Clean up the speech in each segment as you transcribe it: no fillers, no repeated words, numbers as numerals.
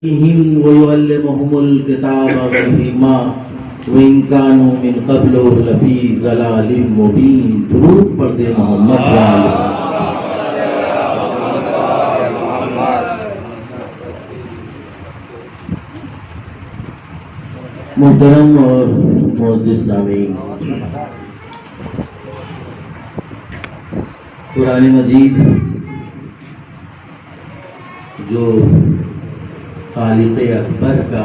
ويعلمهم الكتاب والحكمة وإن كانوا من قبل لفي ضلال مبين. درود پڑھ دے محمد والے. محترم اور معزز سامعین، قرآن مجید جو خالق اکبر کا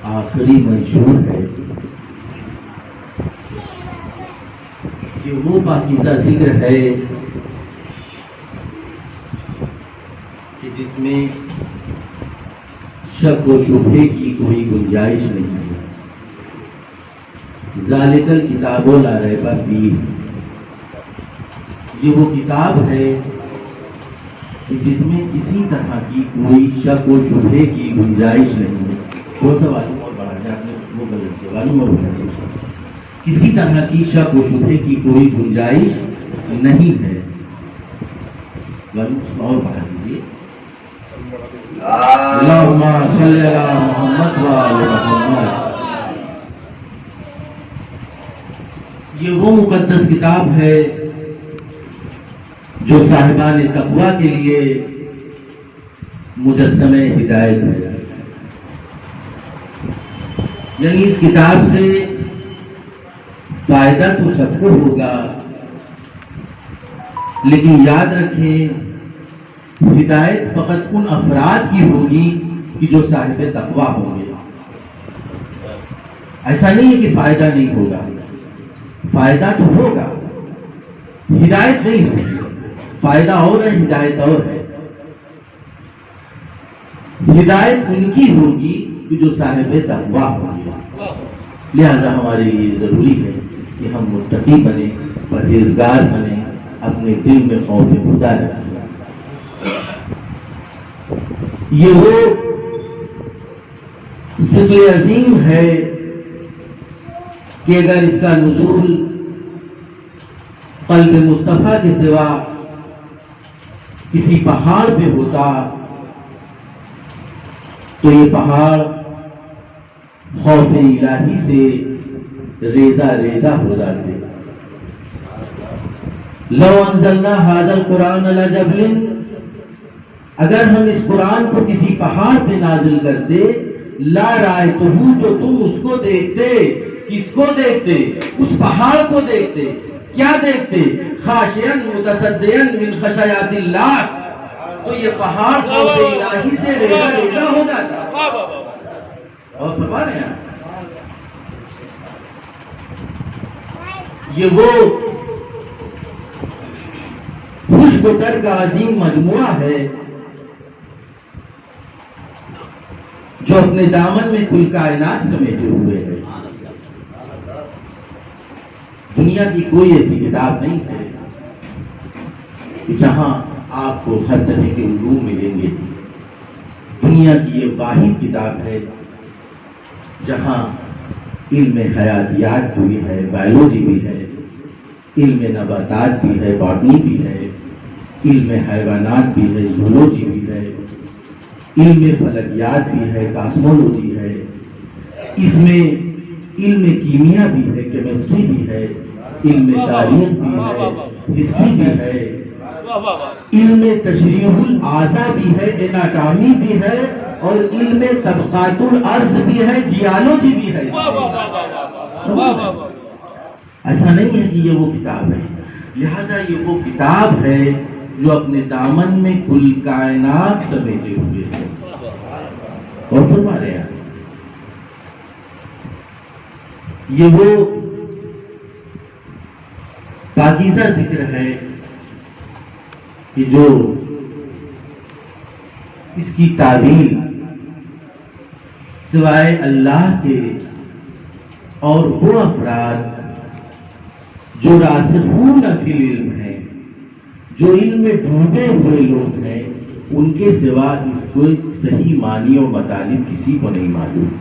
آخری منشور ہے، کہ وہ پاکیزہ ذکر ہے کہ جس میں شک و شبہے کی کوئی گنجائش نہیں ہے. ذالک الکتاب لا ریب فیہ، یہ وہ کتاب ہے جس میں کسی طرح کی کوئی شک و شبہے کی گنجائش نہیں ہے. کون سا معلوم اور بڑھا جائے آپ نے وہ غلط کیا، معلوم اور بڑھا جائے. کسی طرح کی شک و شبہے کی کوئی گنجائش نہیں ہے. معلوم اور بڑھا دیجیے. اللہم صلی علی محمد و آل محمد. یہ وہ مقدس کتاب ہے جو صاحبان تقویٰ کے لیے مجسم ہدایت ہے. یعنی اس کتاب سے فائدہ تو سب کو ہوگا، لیکن یاد رکھیں ہدایت فقط ان افراد کی ہوگی کہ جو صاحب تقویٰ ہوں گے. ایسا نہیں ہے کہ فائدہ نہیں ہوگا، فائدہ تو ہوگا، ہدایت نہیں ہوگی. فائدہ اور ہے، ہدایت اور ہے. ہدایت ان کی ہوگی کہ جو صاحب تقویٰ ہوگی. لہذا ہمارے لیے ضروری ہے کہ ہم متقی بنیں، پرہیزگار بنیں، اپنے دل میں خوف خدا رکھیں. یہ وہ ثقل عظیم ہے کہ اگر اس کا نزول قلب مصطفیٰ کے سوا کسی پہاڑ پہ ہوتا تو یہ پہاڑ خوف الہی سے ریزہ ریزہ ہو جاتے. لو انزلنا ھذا القرآن علی جبل، اگر ہم اس قرآن کو کسی پہاڑ پہ نازل کرتے، لا رأیتہ، تو تم اس کو دیکھتے. کس کو دیکھتے؟ اس پہاڑ کو دیکھتے. کیا دیکھتے؟ خاشعا متصدعا من خشیات اللہ. تو یہ پہاڑ خوف الہی سے ریزہ ریزہ ہو جاتا. اور فرما رہے ہیں یہ وہ خوشب و تر کا عظیم مجموعہ ہے جو اپنے دامن میں کل کائنات سمیٹے ہوئے ہے. دنیا کی کوئی ایسی کتاب نہیں ہے کہ جہاں آپ کو ہر طرح کے علوم ملیں گے. دنیا کی یہ واحد کتاب ہے جہاں علم حیاتیات بھی ہے، بایولوجی بھی ہے، علم نباتات بھی ہے، باٹنی بھی ہے، علم حیوانات بھی ہے، زولوجی بھی ہے، علم فلکیات بھی ہے، کاسمولوجی ہے. اس میں علم کیمیا بھی ہے، کیمسٹری بھی ہے، علم تاریخ بھی ہے، ہسٹری بھی ہے، علم تشریح الاعضاء بھی ہے، اناٹامی بھی ہے، اور علم طبقات الارض بھی ہے، جیالوجی بھی ہے. ایسا نہیں ہے کہ یہ وہ کتاب ہے. لہذا یہ وہ کتاب ہے جو اپنے دامن میں کل کائنات سمیٹے ہوئے ہے. اور فرما رہے ہیں یہ وہ پاکیزہ ذکر ہے کہ جو اس کی تعبیر سوائے اللہ کے اور وہ افراد جو راسخون فی العلم ہیں، جو علم میں ڈوبے ہوئے لوگ ہیں، ان کے سوا اس کو صحیح معنی و مطالب کسی کو نہیں معلوم.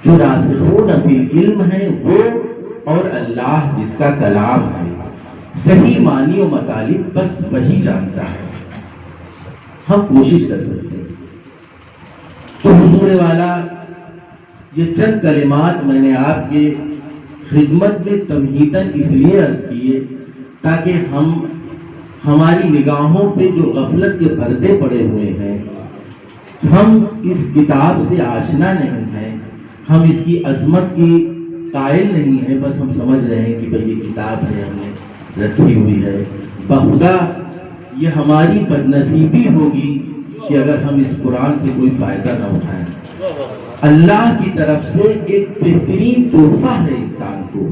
جو راسخون فی العلم ہے وہ اور اللہ جس کا کلام ہے، صحیح معنی و مطالب بس وہی جانتا ہے. ہم کوشش کر سکتے ہیں حضور والا یہ چند کلمات میں نے آپ کے خدمت میں تمہیداً اس لیے عرض کیے تاکہ ہماری نگاہوں پہ جو غفلت کے پردے پڑے ہوئے ہیں، ہم اس کتاب سے آشنا نہیں ہیں، ہم اس کی عظمت کی قائل نہیں ہیں، بس ہم سمجھ رہے ہیں کہ بھئی یہ کتاب ہے ہم نے رکھی ہوئی ہے۔ بخدا یہ ہماری بدنصیبی ہوگی کہ اگر ہم اس قرآن سے کوئی فائدہ نہ اٹھائیں۔ اللہ کی طرف سے ایک بہترین تحفہ ہے انسان کو۔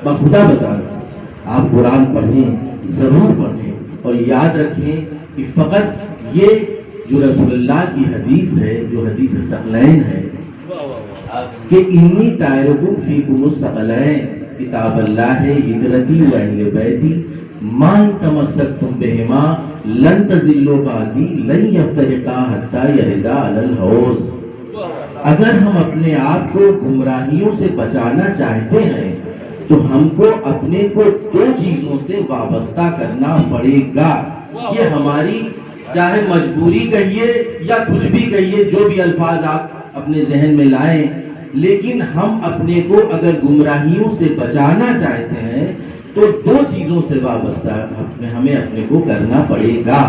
بخدا بتا رہا ہوں، آپ قرآن پڑھیں، ضرور پڑھیں، اور یاد رکھیں کہ فقط یہ جو رسول اللہ کی حدیث ہے، جو حدیث ثقلین ہے کہ انی طائرکم فیکم الثقلین کتاب اللہ ہجرتی و اہل بیتی ما تمسکتم بہما لن تضلوا بعدی لن یفترقا حتی یردا علی الحوض۔ اگر ہم اپنے آپ کو گمراہیوں سے بچانا چاہتے ہیں تو ہم کو اپنے کو دو چیزوں سے وابستہ کرنا پڑے گا۔ یہ ہماری چاہے مجبوری کہیے یا کچھ بھی کہیے، جو بھی الفاظ آپ اپنے ذہن میں لائیں، لیکن ہم اپنے کو اگر گمراہیوں سے بچانا چاہتے ہیں تو دو چیزوں سے وابستہ ہمیں اپنے کو کرنا پڑے گا۔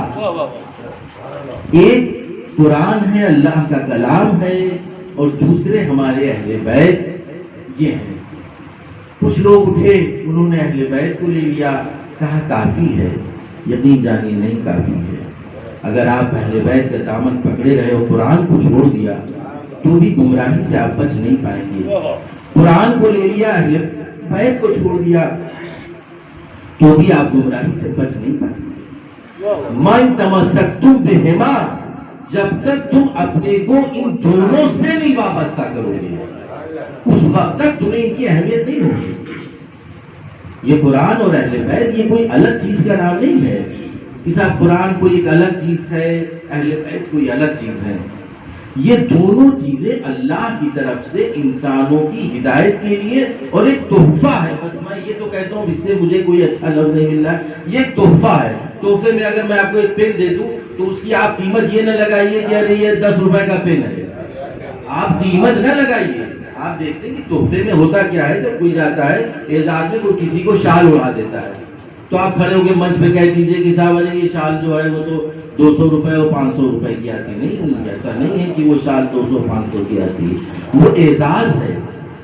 ایک قرآن ہے، اللہ کا کلام ہے، اور دوسرے ہمارے اہل بیت یہ ہیں۔ کچھ لوگ اٹھے، انہوں نے اہل بیت کو لے لیا، کہا کافی ہے۔ یقین جانیے نہیں کافی ہے۔ اگر آپ اہل بیت کا دامن پکڑے رہے ہو، قرآن کو چھوڑ دیا تو بھی گمراہی سے آپ بچ نہیں پائیں گے۔ قرآن کو لے لیا، اہل بیت کو چھوڑ دیا تو بھی آپ گمراہی سے بچ نہیں پائیں گے۔ من تمسکتم بہما، جب تک تم اپنے کو ان دونوں سے نہیں وابستہ کرو گے اس وقت تک تمہیں ان کی اہمیت نہیں ہوگی۔ یہ قرآن اور اہل بیت یہ کوئی الگ چیز کا نام نہیں ہے کہ صاحب قرآن کوئی ایک الگ چیز ہے، اہل بیت کوئی الگ چیز ہے۔ یہ دونوں چیزیں اللہ کی طرف سے انسانوں کی ہدایت کے لیے اور ایک تحفہ ہے۔ بس میں یہ تو کہتا ہوں، اس سے مجھے کوئی اچھا لفظ نہیں مل رہا ہے، یہ ایک تحفہ ہے۔ تحفے میں اگر میں آپ کو ایک پین دے دوں تو اس کی آپ قیمت یہ نہ لگائیے کہ ارے یہ 10 روپے کا پین ہے، آپ قیمت نہ لگائیے۔ آپ دیکھتے ہیں کہ تحفے میں ہوتا کیا ہے، جب کوئی جاتا ہے اعزاز میں کوئی کسی کو شال اڑا دیتا ہے تو آپ کھڑے ہو کے منچ پہ کہہ دیجئے کہ صاحب ارے یہ شال جو ہے وہ تو 200 روپے اور 500 روپے کی آتی ہے۔ نہیں، ایسا نہیں ہے کہ وہ شال 200-500 کی آتی ہے، وہ اعزاز ہے،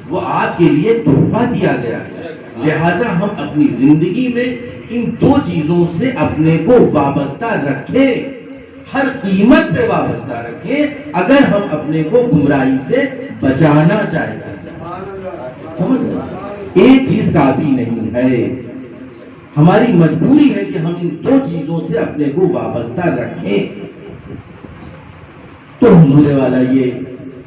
وہ آپ کے لیے تحفہ دیا گیا ہے۔ لہٰذا ہم اپنی زندگی میں ان دو چیزوں سے اپنے کو وابستہ رکھیں، ہر قیمت پہ وابستہ رکھیں اگر ہم اپنے کو گمراہی سے بچانا چاہتے ہیں۔ سمجھ رہے؟ ایک چیز کافی نہیں ہے، ہماری مجبوری ہے کہ ہم ان دو چیزوں سے اپنے کو وابستہ رکھیں۔ تو حضور والا یہ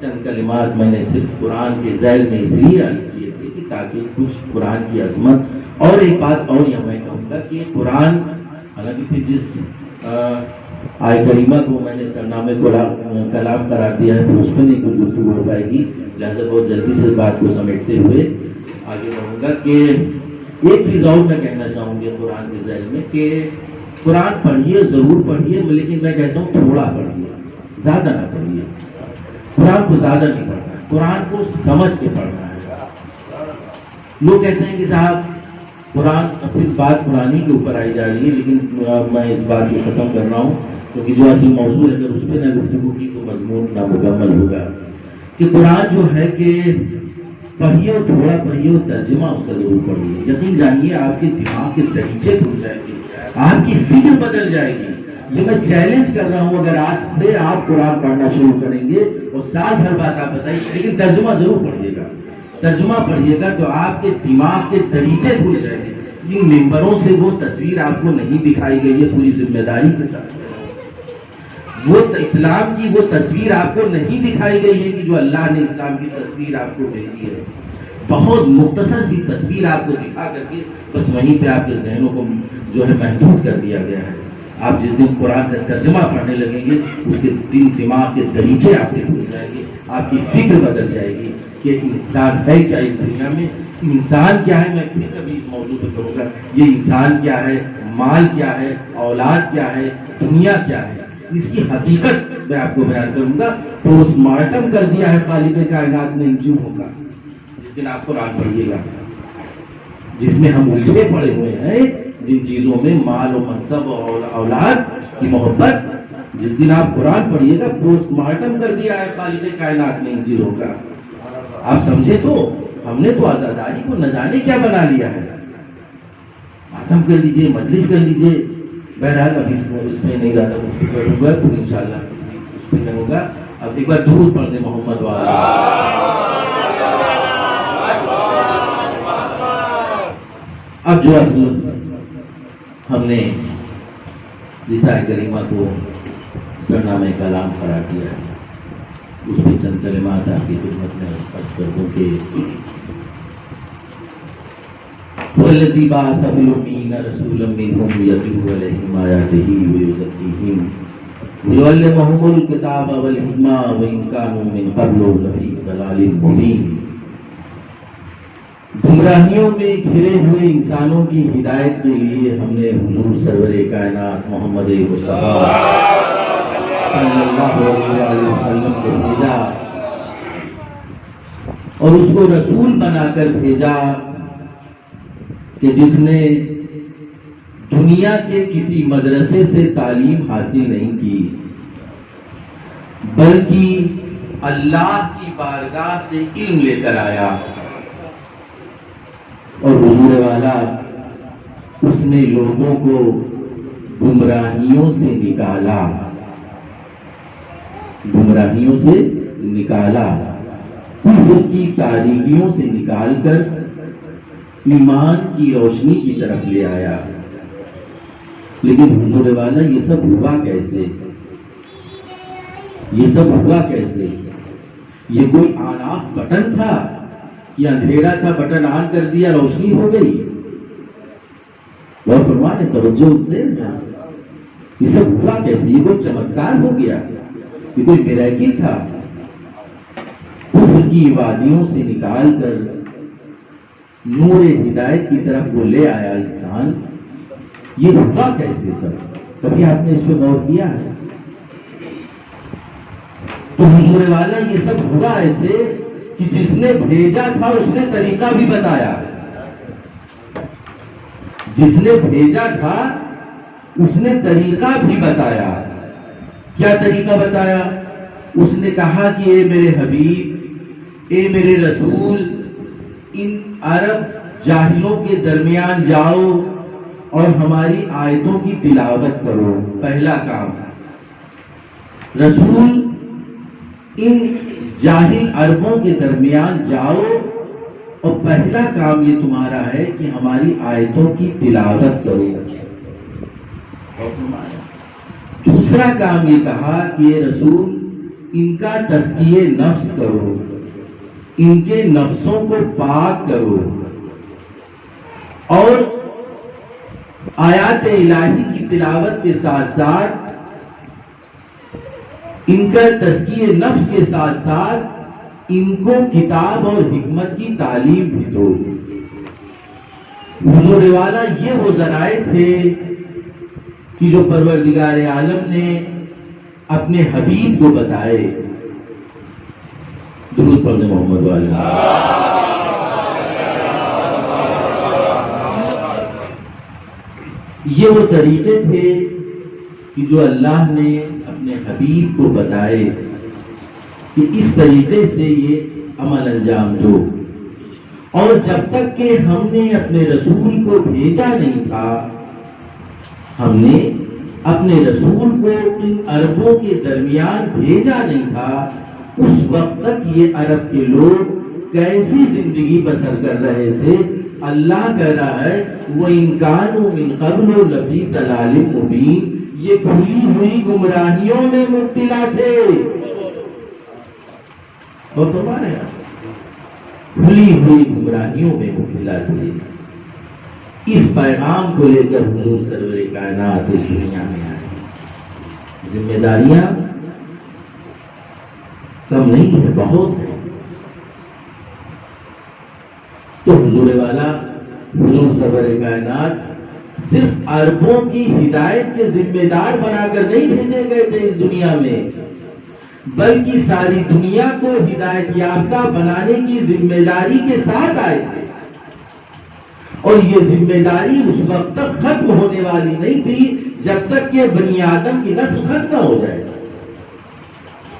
چند کلمات میں نے صرف قرآن کے ذیل میں اس لیے عرض کیے تھے کہ تاکہ کچھ قرآن کی عظمت، اور ایک بات اور یہ میں کہوں گا کہ قرآن، حالانکہ پھر جس آیت کریمہ کو میں نے سرنامے کلام قرار دیا ہے تو اس میں نہیں کوئی گفتگو ہو پائے گی، لہٰذا بہت جلدی سے بات کو سمیٹتے ہوئے آگے بڑھوں گا کہ ایک چیز اور میں کہنا چاہوں گی قرآن کے ذیل میں کہ قرآن پڑھیے، ضرور پڑھیے، لیکن میں کہتا ہوں تھوڑا پڑھیے، زیادہ نہ پڑھیے۔ قرآن کو زیادہ نہیں پڑھنا ہے، قرآن کو سمجھ کے پڑھنا ہے۔ لوگ کہتے ہیں کہ صاحب قرآن، پھر بات قرآن کے اوپر آئی جا رہی ہے، لیکن میں اس بات کو ختم کر رہا ہوں کیونکہ جو اصل موضوع ہے اگر اس پہ نہ گفتگو کی تو مضمون نامکمل ہوگا کہ قرآن جو ہے کہ پڑھیے اور تھوڑا پڑھیے اور ترجمہ اس کا ضرور پڑھیے۔ یقین جانیے آپ کے دماغ کے دریچے کھل جائیں گے، آپ کی فکر بدل جائے گی۔ یہ میں چیلنج کر رہا ہوں، اگر آج سے آپ قرآن پڑھنا شروع کریں گے اور سال بھر بعد آپ بتائیے، لیکن ترجمہ ضرور پڑھیے گا، ترجمہ پڑھیے گا تو آپ کے دماغ کے دریچے کھل جائیں گے۔ ان ممبروں سے وہ تصویر آپ کو نہیں دکھائی گئی ہے پوری ذمہ داری کے ساتھ، وہ اسلام کی وہ تصویر آپ کو نہیں دکھائی گئی ہے کہ جو اللہ نے اسلام کی تصویر آپ کو بھیجی ہے۔ بہت مختصر سی تصویر آپ کو دکھا کر کے بس وہیں پہ آپ کے ذہنوں کو جو ہے محدود کر دیا گیا ہے۔ آپ جس دن قرآن کا ترجمہ پڑھنے لگیں گے اس کے دل دماغ کے دریچے آپ کے کھل جائیں گے، آپ کی فکر بدل جائے گی کہ انسان ہے کیا اس دنیا میں، انسان کیا ہے۔ میں پھر کبھی اس موضوع پہ کروں گا، یہ انسان کیا ہے، مال کیا ہے، اولاد کیا ہے، دنیا کیا ہے۔ اس کی حقیقت میں آپ کو بیان کروں گا. پوسٹ مارٹم کر دیا ہے خالق کائنات نے ان چیزوں کا. جس دن آپ قرآن پڑھیے گا جس میں ہم الجھے پڑے ہوئے ہیں جن چیزوں میں مال و منصب اور اولاد کی محبت, جس دن آپ قرآن پڑھیے گا پوسٹ مارٹم کر دیا ہے خالق کائنات نے ان چیزوں کا. آپ سمجھے تو ہم نے تو آزاداری کو نہ جانے کیا بنا لیا ہے. ماتم کر لیجئے, مجلس کر لیجئے. بہرحال ابھی اس پہ نہیں زیادہ کچھ بیٹھوں گا تو انشاءاللہ اس پہ نہیں ہوگا. اب ایک بار درود پڑھ دیں محمد والا. اب جو اصل ہم نے رسالہ کریمہ کو سرنامہ کلام قرار دیا ہے اس پہ چند کلمات آپ کی خدمت میں عرض کر دوں کہ والذی بعث بالأمین رسولا منہم یتلو علیہم آیاتہ ویزکیہم ویعلمہم الکتاب والحکمہ وإن کانوا من قبل لفی ضلال مبین. گمراہیوں میں گھرے ہوئے انسانوں کی ہدایت کے لیے ہم نے حضور سرور کائنات محمد مصطفیٰ صلی اللہ علیہ وسلم کو بھیجا اور اس کو رسول بنا کر بھیجا کہ جس نے دنیا کے کسی مدرسے سے تعلیم حاصل نہیں کی بلکہ اللہ کی بارگاہ سے علم لے کر آیا. اور حضور والا اس نے لوگوں کو گمراہیوں سے نکالا, گمراہیوں سے نکالا, کفر کی تاریکیوں سے نکال کر ایمان کی روشنی کی طرف لے آیا. لیکن حضور والا یہ سب ہوا کیسے؟ یہ سب ہوا کیسے؟ یہ کوئی آن آف بٹن تھا یا اندھیرا تھا, بٹن آن کر دیا روشنی ہو گئی؟ اور فرمانے توجہ دے, یہ سب ہوا کیسے؟ یہ کوئی چمتکار ہو گیا؟ یہ کوئی میراکل تھا؟ کفر کی وادیوں سے نکال کر نور ہدایت کی طرف وہ لے آیا انسان. یہ ہوا کیسے سب؟ کبھی آپ نے اس پہ غور کیا ہے؟ تو حضور والا یہ سب ہوا ایسے کہ جس نے بھیجا تھا اس نے طریقہ بھی بتایا. جس نے بھیجا تھا اس نے طریقہ بھی بتایا. کیا طریقہ بتایا؟ اس نے کہا کہ اے میرے حبیب, اے میرے رسول, ان عرب جاہلوں کے درمیان جاؤ اور ہماری آیتوں کی تلاوت کرو. پہلا کام رسول ان جاہل عربوں کے درمیان جاؤ اور پہلا کام یہ تمہارا ہے کہ ہماری آیتوں کی تلاوت کرو. دوسرا کام یہ کہا کہ رسول ان کا تزکیہ نفس کرو, ان کے نفسوں کو پاک کرو اور آیات الہی کی تلاوت کے ساتھ ساتھ ان کا تزکیہ نفس کے ساتھ ساتھ ان کو کتاب اور حکمت کی تعلیم بھی دو. حضور والا یہ وہ ذرائع تھے کہ جو پروردگار عالم نے اپنے حبیب کو بتائے. درود پڑھیں محمد والا. یہ وہ طریقے تھے کہ جو اللہ نے اپنے حبیب کو بتائے کہ اس طریقے سے یہ عمل انجام دو. اور جب تک کہ ہم نے اپنے رسول کو بھیجا نہیں تھا, ہم نے اپنے رسول کو ان عربوں کے درمیان بھیجا نہیں تھا, اس وقت تک یہ عرب کے لوگ کیسی زندگی بسر کر رہے تھے؟ اللہ کہہ رہا ہے وَإِن كَانُوا مِن قَبْلُ لَفِي ضَلَالٍ مُبِينٍ, یہ کھلی ہوئی گمراہیوں میں مبتلا تھے. اور فرمایا کھلی ہوئی گمراہیوں میں مبتلا تھے. اس پیغام کو لے کر حضور سرور کائنات اس دنیا میں آئے. ذمہ داریاں کم نہیں ہے, بہت ہے. تو حضور والا حضور سرور کائنات صرف اربوں کی ہدایت کے ذمہ دار بنا کر نہیں بھیجے گئے تھے اس دنیا میں، بلکہ ساری دنیا کو ہدایت یافتہ بنانے کی ذمہ داری کے ساتھ آئے تھے، اور یہ ذمہ داری اس وقت تک ختم ہونے والی نہیں تھی جب تک کہ بنی آدم کی نسل ختم نہ ہو جائے۔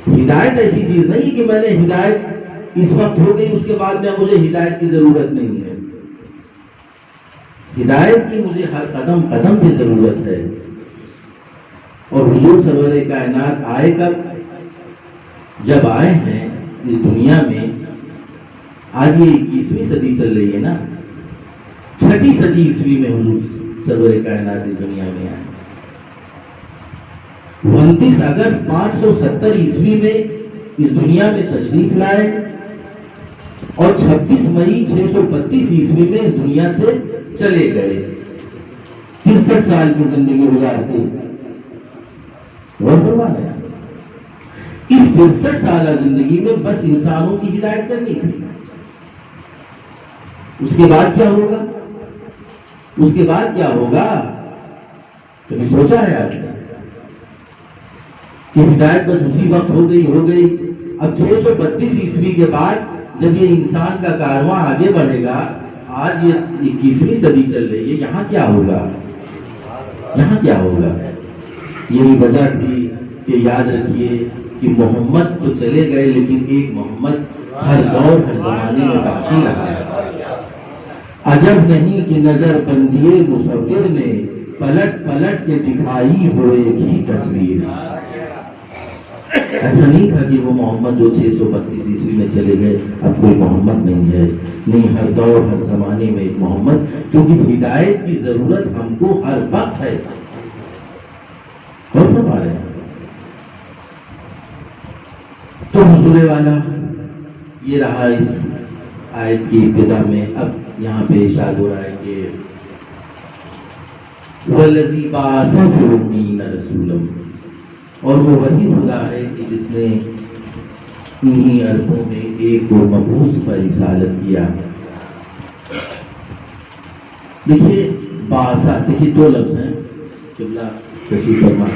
ہدایت ایسی چیز نہیں کہ میں نے ہدایت اس وقت ہو گئی، اس کے بعد میں مجھے ہدایت کی ضرورت نہیں ہے۔ ہدایت کی مجھے ہر قدم قدم پہ ضرورت ہے۔ اور حضور سرور کائنات آئے کب؟ جب آئے ہیں اس دنیا میں، آج یہ 21ویں صدی چل رہی ہے نا، 6ٹھی صدی عیسوی میں حضور سرور کائنات اس دنیا میں آئے۔ 29 اگست 570 عیسوی میں اس دنیا میں تشریف لائے، اور 26 مئی 632 عیسوی میں اس دنیا سے چلے گئے۔ 63 سال کی زندگی گزارتے اس 63 سالہ زندگی میں بس انسانوں کی ہدایت کرنی تھی۔ اس کے بعد کیا ہوگا؟ اس کے بعد کیا ہوگا؟ کبھی سوچا ہے آپ نے کہ ہدایت بس اسی وقت ہو گئی؟ اب 632 عیسوی کے بعد جب یہ انسان کا کارواں آگے بڑھے گا، آج یہ 21ویں صدی چل رہی ہے، یہاں کیا ہوگا؟ یہاں کیا ہوگا؟ یہی وجہ تھی کہ یاد رکھیے کہ محمد تو چلے گئے، لیکن ایک محمد ہر دور ہر زمانے میں باقی رہا ہے۔ عجب نہیں کہ نظر بندیے مصور نے پلٹ پلٹ کے دکھائی ہو ایک ہی تصویر۔ ایسا نہیں تھا کہ وہ محمد جو 632 عیسوی میں چلے گئے اب کوئی محمد نہیں ہے، نہیں، ہر دور ہر زمانے میں ایک محمد، کیونکہ ہدایت کی ضرورت ہم کو ہر وقت ہے۔ اور فرما رہے ہیں تو حضور والا یہ رہا اس آیت کی ابتدا میں۔ اب یہاں پہ ارشاد ہو رہا ہے کہ وَالَّذِي بَعَثَ فِي الْأُمِّيِّينَ رَسُولًا، اور وہ وہی خدا ہے کہ جس نے انہی عربوں میں ایک کو مبعوث پر رسالت کیا۔ دیکھیے باسا، دیکھیے دو لفظ ہیں، قبلہ تشریف فرما،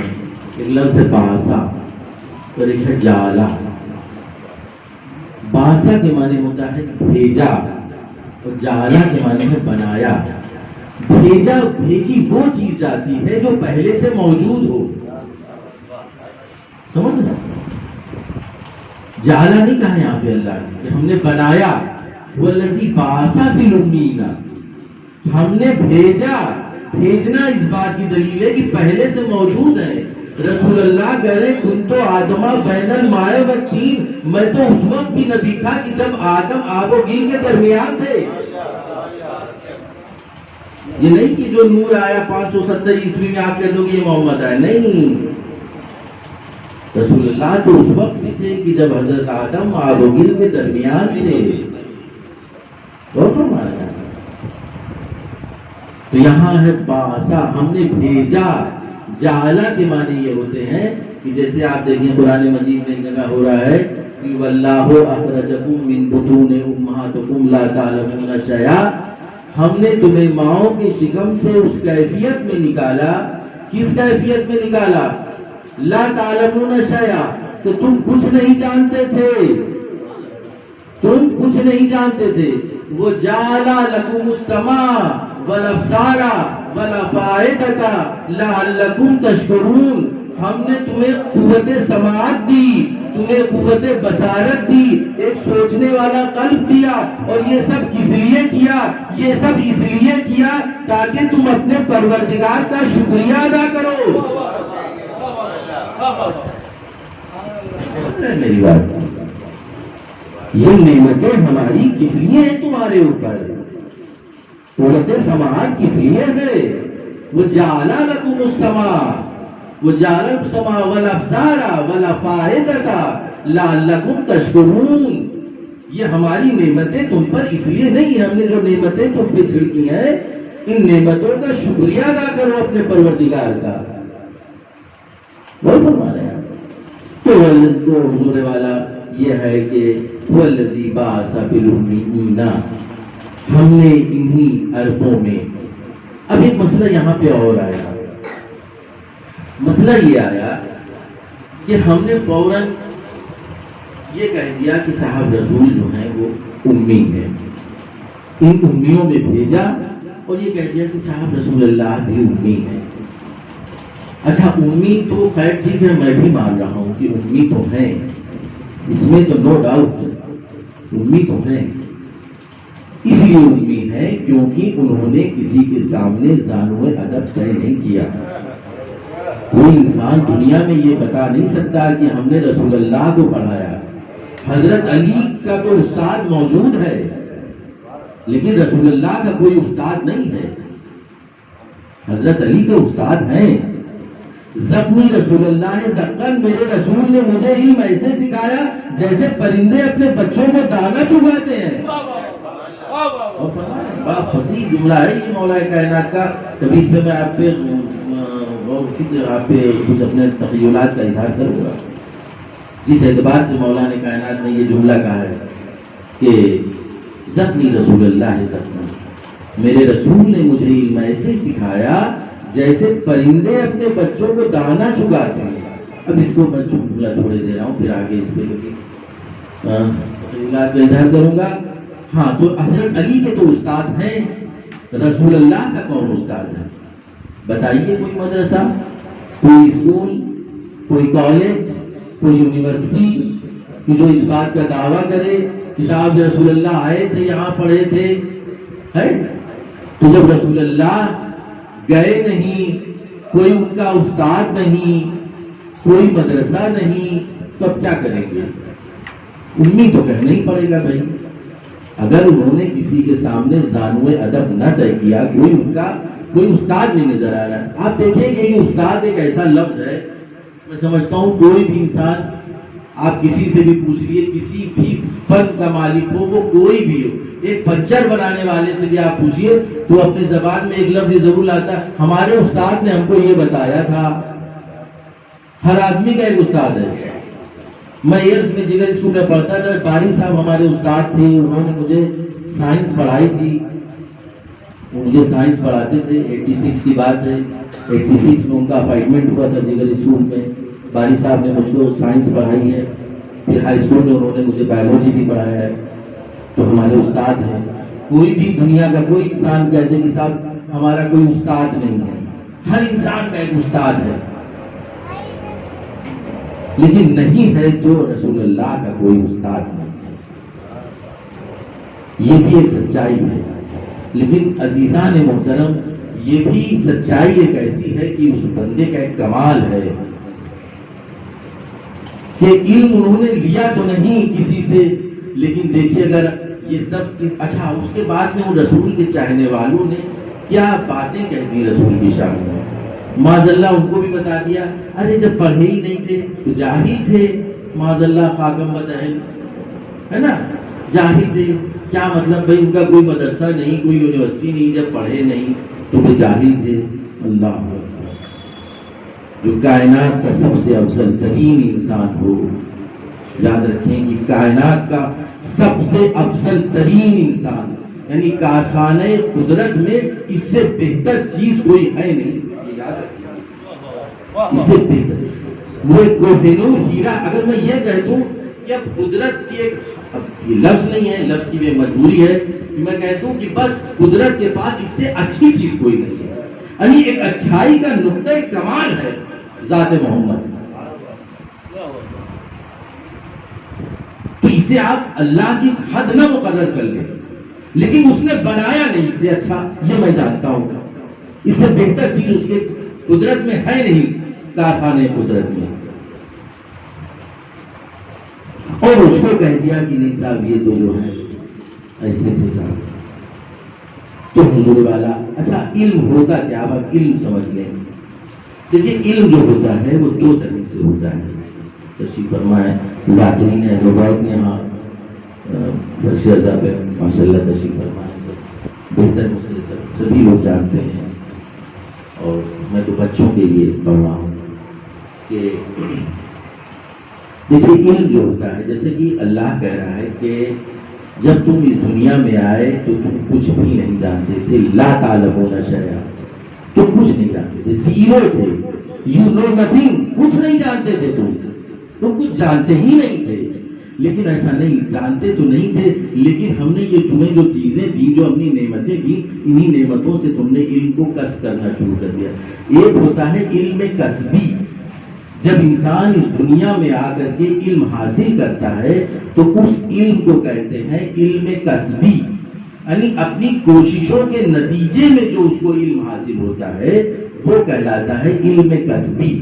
ایک لفظ ہے باسا اور ایک ہے جالا۔ باسا کے معنی ہوتا ہے بھیجا، اور جالا کے معنی ہے بنایا۔ بھیجی وہ چیز جاتی ہے جو پہلے سے موجود ہو، سمجھ رہے؟ جالا نہیں کہا یہاں پہ اللہ نے کہ ہم نے بنایا، وَالَّذِي بَعَثَ فِي الْأُمِّيِّينَ، ہم نے بھیجا۔ بھیجنا اس بات کی دلیل ہے کہ پہلے سے موجود ہے۔ رسول اللہ کہہ رہے کنتو آدمہ بین الماء والطین، میں تو اس وقت بھی نبی تھا کہ جب آدم آب و گل کے درمیان تھے۔ یہ نہیں کہ جو نور آیا 570 عیسوی میں آپ کہہ دو کہ یہ محمد آئے، نہیں، رسول اللہ تو اس وقت بھی تھے کہ جب حضرت آدم آب و گل کے درمیان تھے۔ تو یہاں ہے باسا، ہم نے بھیجا۔ جعلا کے معنی یہ ہوتے ہیں کہ جیسے آپ دیکھیں قرآن مجید میں ایک جگہ ہو رہا ہے کہ واللہ اخرجکم من بطون امہاتکم لا تعلمون شیئا، ہم نے تمہیں ماؤں کے شکم سے اس کیفیت میں نکالا۔ کس کیفیت میں نکالا؟ لا تعلمون شیئا، کہ تم کچھ نہیں جانتے تھے، تم کچھ نہیں جانتے تھے۔ وہ جعلا لکم السماء والابصار والافئدۃ لعلکم تشکرون، ہم نے تمہیں قوت سماعت دی، تمہیں قوت بصارت دی، ایک سوچنے والا قلب دیا، اور یہ سب کس لیے کیا؟ یہ سب اس لیے کیا تاکہ تم اپنے پروردگار کا شکریہ ادا کرو۔ میری بات، یہ نعمتیں ہماری کس لیے ہیں تمہارے اوپر؟ قوت سماعت کس لیے ہے؟ وہ جعل لکم السماء، وہ جعل السماء والابصار والافئدۃ لعلکم تشکرون، یہ ہماری نعمتیں تم پر اس لیے نہیں، ہم نے جو نعمتیں تم پہ چھڑکی ہیں ان نعمتوں کا شکریہ ادا کرو اپنے پروردگار کا۔ وہ فرما رہے ہیں تو حضور والا یہ ہے کہ وَالَّذِي بَعَثَ فِي الْأُمِّيِّينَ، ہم نے انہی عربوں میں اب ایک مسئلہ یہاں پہ اور آیا، مسئلہ یہ آیا کہ ہم نے فوراً یہ کہہ دیا کہ صاحب رسول جو ہیں وہ امی ہیں، ان امیوں میں بھیجا اور یہ کہہ دیا کہ صاحب رسول اللہ بھی امی ہیں۔ اچھا امی تو خیر ٹھیک ہے، میں بھی مان رہا ہوں کہ امی تو ہیں، اس میں تو نو ڈاؤٹ، امی تو ہیں، اس لیے امی ہے کیونکہ انہوں نے کسی کے سامنے زانو ادب طے نہیں کیا۔ کوئی انسان دنیا میں یہ بتا نہیں سکتا کہ ہم نے رسول اللہ کو پڑھایا۔ حضرت علی کا تو استاد موجود ہے لیکن رسول اللہ کا کوئی استاد نہیں ہے۔ حضرت علی کے استاد ہیں، زخمی رسول اللہ ہے، زخم میرے رسول نے مجھے علم ایسے سکھایا جیسے پرندے اپنے بچوں کو دانا چگاتے ہیں۔ بڑا فصیح جملہ ہے یہ مولا کائنات کا۔ کبھی اس میں میں آپ پہ کچھ اپنے تخیلات کا اظہار کروں گا۔ جس اعتبار سے مولا نے کائنات نے یہ جملہ کہا ہے کہ زخمی رسول اللہ ہے، زخم میرے رسول نے مجھے علم ایسے سکھایا جیسے پرندے اپنے بچوں کو دانا چگاتے ہیں۔ اب اس کو میں جملہ چھوڑے دے رہا ہوں، پھر آگے اس پہ تخیلات کا اظہار کروں گا۔ ہاں تو حضرت علی کے تو استاد ہیں، رسول اللہ کا کون استاد ہے؟ بتائیے، کوئی مدرسہ، کوئی اسکول، کوئی کالج، کوئی یونیورسٹی کہ جو اس بات کا دعویٰ کرے کہ صاحب رسول اللہ آئے تھے، یہاں پڑھے تھے، ہے؟ تو جب رسول اللہ گئے نہیں، کوئی ان کا استاد نہیں، کوئی مدرسہ نہیں، تو اب کیا کریں گے؟ امی تو کہنا ہی پڑے گا بھائی۔ اگر انہوں نے کسی کے سامنے زانو ادب نہ طے کیا، کوئی ان کا کوئی استاد نہیں نظر آ رہا۔ آپ دیکھیں گے کہ استاد ایک ایسا لفظ ہے، میں سمجھتا ہوں کوئی بھی انسان، آپ کسی سے بھی پوچھ لیے، کسی بھی فن کا مالک ہو، وہ کوئی بھی ہو، ایک پنچر بنانے والے سے بھی آپ پوچھیے تو اپنی زبان میں ایک لفظ ضرور لاتا ہے، ہمارے استاد نے ہم کو یہ بتایا تھا۔ ہر آدمی کا ایک استاد ہے۔ میں میں جگر اسکول میں پڑھتا تھا، باری صاحب ہمارے استاد تھے، انہوں نے مجھے سائنس پڑھائی تھی، وہ مجھے سائنس پڑھاتے تھے۔ 86 کی بات ہے، 86 میں ان کا اپائنٹمنٹ ہوا تھا جگر اسکول میں۔ باری صاحب نے مجھ کو سائنس پڑھائی ہے، پھر ہائی اسکول میں انہوں نے مجھے بایولوجی بھی پڑھایا ہے، تو ہمارے استاد ہیں۔ کوئی بھی دنیا کا کوئی انسان کہتے ہیں کہ صاحب ہمارا کوئی استاد نہیں ہے، ہر انسان کا ایک استاد ہے، لیکن نہیں ہے تو رسول اللہ کا کوئی استاد نہیں ہے۔ یہ بھی ایک سچائی ہے، لیکن عزیزان محترم یہ بھی سچائی ایک ایسی ہے کہ اس بندے کا ایک کمال ہے کہ علم انہوں نے لیا تو نہیں کسی سے، لیکن دیکھیے اگر یہ سب اچھا اس کے بعد میں وہ رسول کے چاہنے والوں نے کیا باتیں کہہ دی رسول کی شان میں، معاذ اللہ ان کو بھی بتا دیا، ارے جب پڑھے ہی نہیں تھے تو جاہل تھے، معاذ اللہ خاکم بدہن، ہے نا، جاہل تھے، کیا مطلب بھائی ان کا کوئی مدرسہ نہیں، کوئی یونیورسٹی نہیں، جب پڑھے نہیں تو وہ جاہل تھے۔ اللہ اکبر، جو کائنات کا سب سے افضل ترین انسان ہو، یاد رکھیں کہ کائنات کا سب سے افضل ترین انسان، یعنی کارخانہ قدرت میں اس سے بہتر چیز کوئی ہے نہیں، یہ یاد رکھیں، اس سے بہتر وہ ایک کوہنور ہیرا۔ اگر میں یہ کہہ دوں کہ اب قدرت کی ایک، اب یہ لفظ نہیں ہے، لفظ کی بھی مجبوری ہے کہ میں کہہ دوں کہ بس قدرت کے پاس اس سے اچھی چیز کوئی نہیں ہے، یعنی ایک اچھائی کا نقطہ کمال ہے ذات محمد۔ تو اسے آپ اللہ کی حد نہ مقرر کر لیں، لیکن اس نے بنایا نہیں اس سے اچھا، یہ میں جانتا ہوں، اس سے بہتر چیز اس کے قدرت میں ہے نہیں، کارخانے قدرت میں، اور اس کو کہہ دیا کہ نہیں صاحب یہ تو جو ہے ایسے تھے صاحب۔ تو حضور والا، اچھا علم ہوتا کیا، اب علم سمجھ لیں۔ دیکھیے علم جو ہوتا ہے وہ دو طرح سے ہوتا ہے، تشریف فرمائے ذاکرین ہے لوگ نے یہاں فرش رضا پہ ماشاء اللہ تشریف فرمائے، سب بہتر مجھ سے سبھی لوگ جانتے ہیں، اور میں تو بچوں کے لیے پڑھ رہا ہوں کہ دیکھیے علم جو ہوتا ہے، جیسے کہ اللہ کہہ رہا ہے کہ جب تم اس دنیا میں آئے تو تم کچھ بھی نہیں جانتے تھے، لا تعلمون شیئا، تو کچھ نہیں جانتے تھے، زیرو تھے، یو نو نتھنگ، کچھ نہیں جانتے تھے، تم کچھ جانتے ہی نہیں تھے. لیکن ایسا نہیں، جانتے تو نہیں تھے، لیکن ہم نے یہ تمہیں جو چیزیں دی، جو اپنی نعمتیں دی، انہی نعمتوں سے تم نے علم کو کسب کرنا شروع کر دیا. ایک ہوتا ہے علم کسبی، جب انسان اس دنیا میں آ کر کے علم حاصل کرتا ہے تو اس علم کو کہتے ہیں علم کسبی، یعنی اپنی کوششوں کے نتیجے میں جو اس کو علم حاصل ہوتا ہے وہ کہلاتا ہے علم کسبی.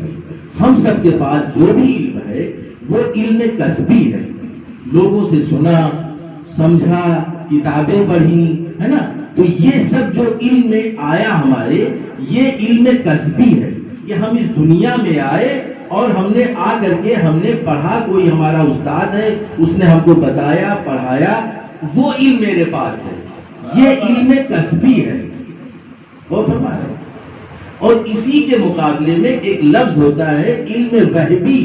ہم سب کے پاس جو بھی علم ہے وہ علم کسبی ہے، لوگوں سے سنا، سمجھا، کتابیں پڑھی، ہے نا. تو یہ سب جو علم میں آیا ہمارے، یہ علم کسبی ہے. کہ ہم اس دنیا میں آئے اور ہم نے آ کر کے ہم نے پڑھا، کوئی ہمارا استاد ہے، اس نے ہم کو بتایا، پڑھایا، وہ علم میرے پاس ہے، یہ علم کسبی ہے. اور اسی کے مقابلے میں ایک لفظ ہوتا ہے علم وہبی.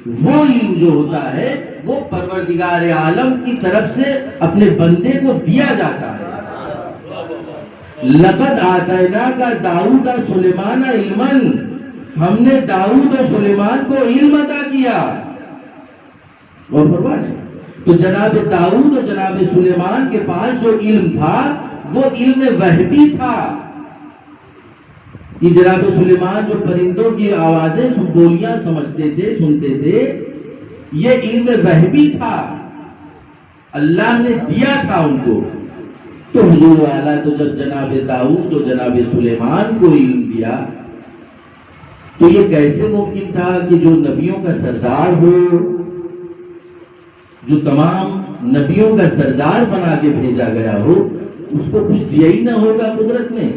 وہ علم جو ہوتا ہے وہ پروردگار عالم کی طرف سے اپنے بندے کو دیا جاتا ہے. لقد آتیناک داؤد سلیمان علما، ہم نے داؤد اور سلیمان کو علم عطا کیا. اور فرمایا تو جناب داؤد اور جناب سلیمان کے پاس جو علم تھا وہ علم وہبی تھا. کہ جناب سلیمان جو پرندوں کی آوازیں بولیاں سمجھتے تھے، سنتے تھے، یہ علم وہبی تھا، اللہ نے دیا تھا ان کو. تو حضور والا تو جب جناب داؤد اور جناب سلیمان کو علم دیا تو یہ کیسے ممکن تھا کہ جو نبیوں کا سردار ہو، جو تمام نبیوں کا سردار بنا کے بھیجا گیا ہو، اس کو کچھ دیا ہی نہ ہوگا قدرت نے.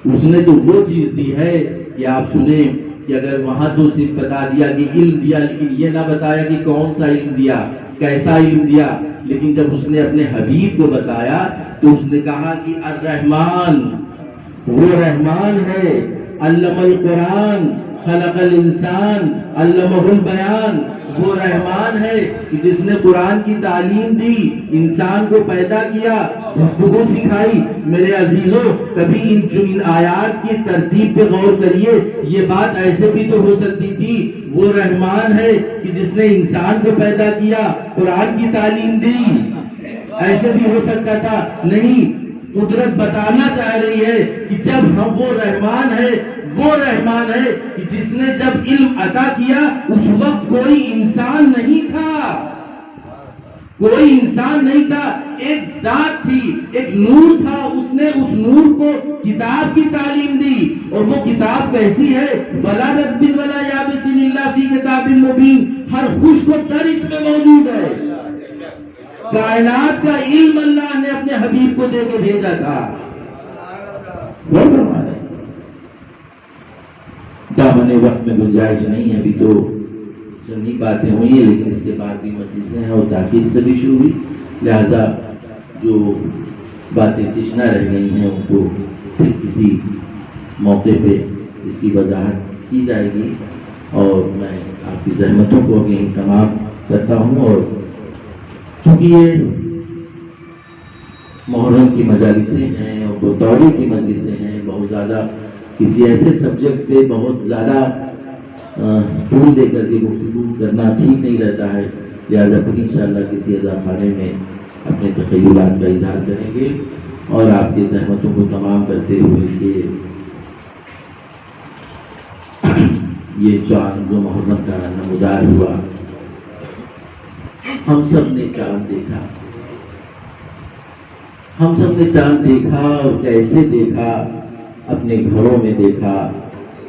اس نے تو وہ چیز دی ہے کہ آپ سنیں کہ اگر وہاں تو صرف بتا دیا کہ علم دیا، لیکن یہ نہ بتایا کہ کون سا علم دیا، کیسا علم دیا. لیکن جب اس نے اپنے حبیب کو بتایا تو اس نے کہا کہ الرحمن، وہ رحمان ہے، علم القرآن، خلق الانسان، علمہ البیان. وہ رحمان ہے کہ جس نے قرآن کی تعلیم دی، انسان کو پیدا کیا، گفتگو سکھائی. میرے عزیزوں، کبھی ان آیات کی ترتیب پہ غور کریے. یہ بات ایسے بھی تو ہو سکتی تھی، وہ رحمان ہے کہ جس نے انسان کو پیدا کیا، قرآن کی تعلیم دی، ایسے بھی ہو سکتا تھا. نہیں، قدرت بتانا چاہ رہی ہے کہ جب ہم وہ رحمان ہے کہ جس نے جب علم عطا کیا اس وقت کوئی انسان نہیں تھا، ایک ذات تھی، ایک نور تھا. اس نے اس نور کو کتاب کی تعلیم دی. اور وہ کتاب کیسی ہے؟ ولا رتب ولا یابس الا فی کتاب مبین. ہر خشک و تر اس میں موجود ہے. کائنات کا علم اللہ نے اپنے حبیب کو دے کے بھیجا تھا. دامن وقت میں گنجائش نہیں ہے، ابھی تو چندی باتیں ہوئی ہیں، لیکن اس کے بعد بھی مجلسیں ہیں اور تاخیر سے بھی شروع ہوئی، لہذا جو باتیں تشنا رہ گئی ہیں ان کو پھر کسی موقع پہ اس کی وضاحت کی جائے گی. اور میں آپ کی زحمتوں کو ابھی تمام کرتا ہوں. اور چونکہ یہ محرم کی مجالسیں ہیں اور بطوری کی مجلسیں ہیں، بہت زیادہ کسی ایسے سبجیکٹ پہ بہت زیادہ طول دے کر کے گفتگو کرنا ٹھیک نہیں رہتا ہے. لہٰذا پھر انشاءاللہ کسی عزاخانے میں اپنے تخیلات کا اظہار کریں گے اور آپ کی زحمتوں کو تمام کرتے ہوئے کہ یہ چاند جو محرم کا نمودار ہوا، ہم سب نے چاند دیکھا، ہم سب نے چاند دیکھا. اور کیسے دیکھا؟ اپنے گھروں میں دیکھا،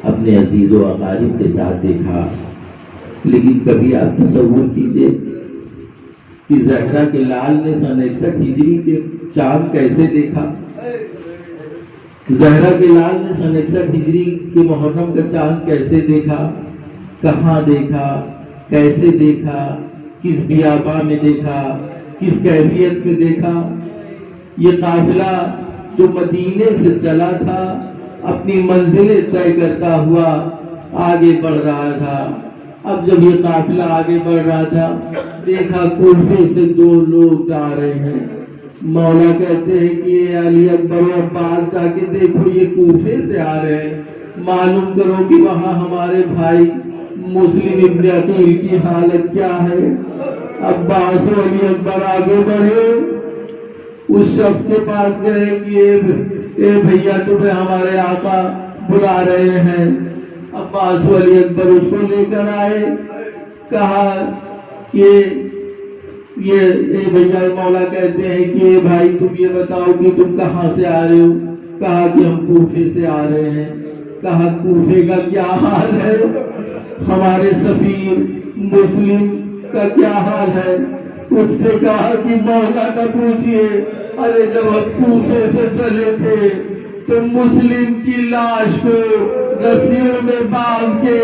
اپنے عزیز و اقارب کے ساتھ دیکھا. لیکن کبھی آپ تصور کیجئے کہ زہرا کے لال نے سن 61 ہجری کے چاند کیسے دیکھا؟ زہرا کے لال نے سن 61 ہجری کے محرم کا چاند کیسے دیکھا؟ کہاں دیکھا؟ کیسے دیکھا؟ کس بیاباں میں دیکھا؟ کس کیفیت میں دیکھا؟ یہ قافلہ جو مدینے سے چلا تھا اپنی منزلیں طے کرتا ہوا آگے بڑھ رہا تھا. اب جب یہ قافلہ آگے بڑھ رہا تھا، دیکھا کوفے سے 2 لوگ آ رہے ہیں. مولا کہتے ہیں کہ یہ علی اکبر و عباس جا کے دیکھو یہ کوفے سے آ رہے ہیں، معلوم کرو کہ وہاں ہمارے بھائی مسلم ابن عقیل کی حالت کیا ہے۔ عباس و علی اکبر آگے بڑھے، اس شخص کے پاس گئے کہ اے بھیا تمہیں ہمارے آقا بلا رہے ہیں۔ عباس و علی اکبر اس کو لے کر آئے، کہا کہ اے بھیا، مولا کہتے ہیں کہ اے بھائی تم یہ بتاؤ کہ تم کہاں سے آ رہے ہو؟ کہا کہ ہم کوفے سے آ رہے ہیں۔ کہا کوفے کا کیا حال ہے؟ ہمارے سفیر مسلم کا کیا حال ہے؟ اس نے کہا کہ مولا نہ پوچھئے، ارے جب ہم کوفے سے چلے تھے تو مسلم کی لاش کو رسیوں میں باندھ کے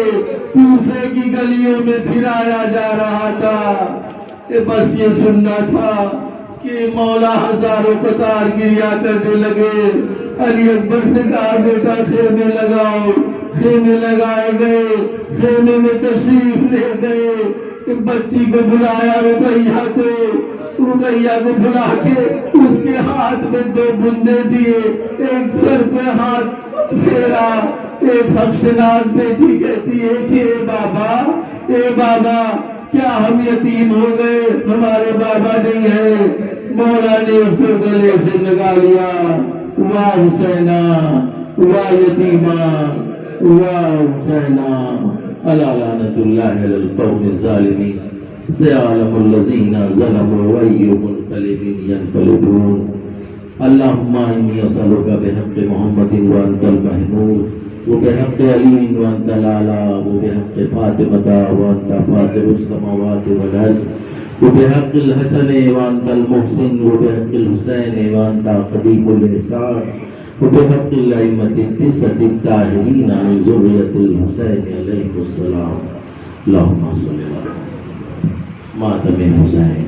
کوفے کی گلیوں میں پھرایا جا رہا تھا۔ بس یہ سننا تھا کہ مولا ہزاروں قطار گریا کرنے لگے۔ علی اکبر سے کہا بیٹا خیمے لگاؤ، خیمے لگائے گئے، خیمے میں تشریف لے گئے، بچی کو بلایا رقیہ کو بلا کے اس کے ہاتھ میں 2 بندے دیے، ایک سر پہ ہاتھ پھیرا، ایک حفشناک بیٹی کہتی ہے کہ اے بابا کیا ہم یتیم ہو گئے؟ ہمارے بابا نہیں ہے۔ مولا نے اس کو گلے سے لگا لیا، واہ حسینہ واہ یتیمہ واہ حسینہ، الا لعنۃ اللہ علی القوم الظالمین، سيعلم الذين ظلموا وأي منقلب ينقلبون۔ اللهم إني أسألك بحق محمد وأنت المحمود، وبحق علي وأنت الأعلى، وبحق فاطمة وأنت فاطر السماوات والأرض، وبحق الحسن وأنت المحسن، وبحق الحسين وأنت قديم الإحسان، وبحق الأئمة التسعة الطاهرين من ذرية الحسين عليه السلام، اللهم صل على ماتم حسین۔